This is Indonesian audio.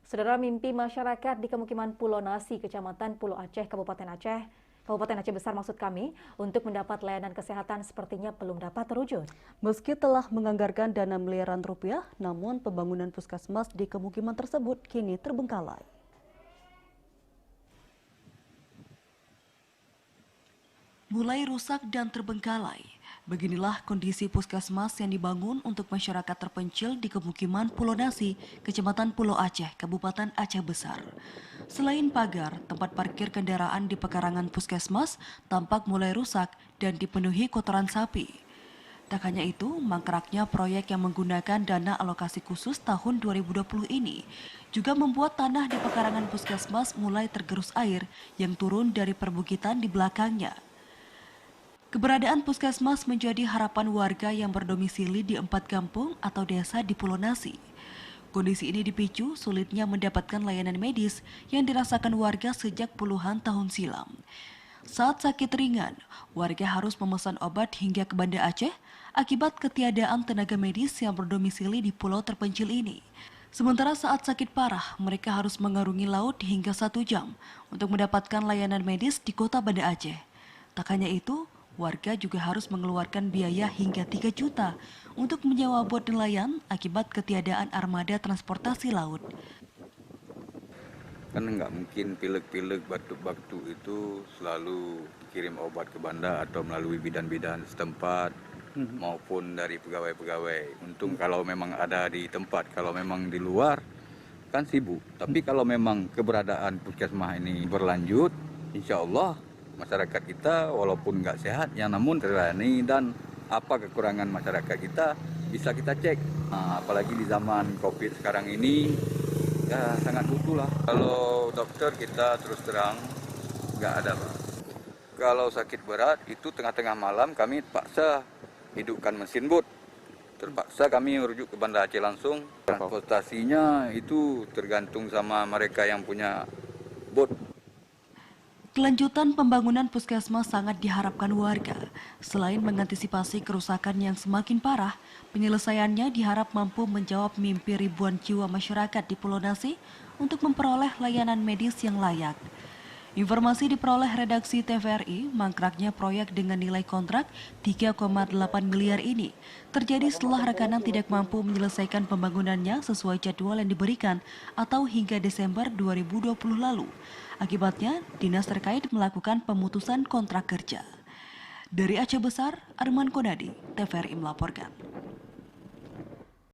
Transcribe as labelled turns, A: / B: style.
A: Saudara, mimpi masyarakat di Kemukiman Pulau Nasi, Kecamatan Pulau Aceh, Kabupaten Aceh Besar maksud kami, untuk mendapat layanan kesehatan sepertinya belum dapat terwujud.
B: Meski telah menganggarkan dana miliaran rupiah, namun pembangunan puskesmas di kemukiman tersebut kini terbengkalai. Mulai rusak dan terbengkalai, beginilah kondisi puskesmas yang dibangun untuk masyarakat terpencil di Kemukiman Pulau Nasi, Kecamatan Pulau Aceh, Kabupaten Aceh Besar. Selain pagar, tempat parkir kendaraan di pekarangan puskesmas tampak mulai rusak dan dipenuhi kotoran sapi. Tak hanya itu, mangkraknya proyek yang menggunakan dana alokasi khusus tahun 2020 ini juga membuat tanah di pekarangan puskesmas mulai tergerus air yang turun dari perbukitan di belakangnya. Keberadaan puskesmas menjadi harapan warga yang berdomisili di 4 kampung atau desa di Pulau Nasi. Kondisi ini dipicu sulitnya mendapatkan layanan medis yang dirasakan warga sejak puluhan tahun silam. Saat sakit ringan, warga harus memesan obat hingga ke Banda Aceh akibat ketiadaan tenaga medis yang berdomisili di pulau terpencil ini. Sementara saat sakit parah, mereka harus mengarungi laut hingga 1 jam untuk mendapatkan layanan medis di kota Banda Aceh. Tak hanya itu, warga juga harus mengeluarkan biaya hingga 3 juta untuk menyewa bot nelayan akibat ketiadaan armada transportasi laut.
C: Kan nggak mungkin pilek-pilek batuk-batuk itu selalu kirim obat ke Banda atau melalui bidan-bidan setempat maupun dari pegawai-pegawai. Untung kalau memang ada di tempat, kalau memang di luar kan sibuk. Tapi kalau memang keberadaan puskesmas ini berlanjut, insya Allah masyarakat kita walaupun nggak sehat, yang namun terlayani dan apa kekurangan masyarakat kita bisa kita cek. Nah, apalagi di zaman COVID sekarang ini, ya sangat butuh lah. Kalau dokter kita terus terang nggak ada, Pak. Kalau sakit berat itu tengah-tengah malam kami paksa hidupkan mesin bot. Terpaksa kami merujuk ke Banda Aceh langsung. Transportasinya itu tergantung sama mereka yang punya bot.
B: Kelanjutan pembangunan puskesmas sangat diharapkan warga. Selain mengantisipasi kerusakan yang semakin parah, penyelesaiannya diharap mampu menjawab mimpi ribuan jiwa masyarakat di Pulau Nasi untuk memperoleh layanan medis yang layak. Informasi diperoleh redaksi TVRI, mangkraknya proyek dengan nilai kontrak 3,8 miliar ini terjadi setelah rekanan tidak mampu menyelesaikan pembangunannya sesuai jadwal yang diberikan atau hingga Desember 2020 lalu. Akibatnya, dinas terkait melakukan pemutusan kontrak kerja. Dari Aceh Besar, Arman Konadi, TVRI melaporkan.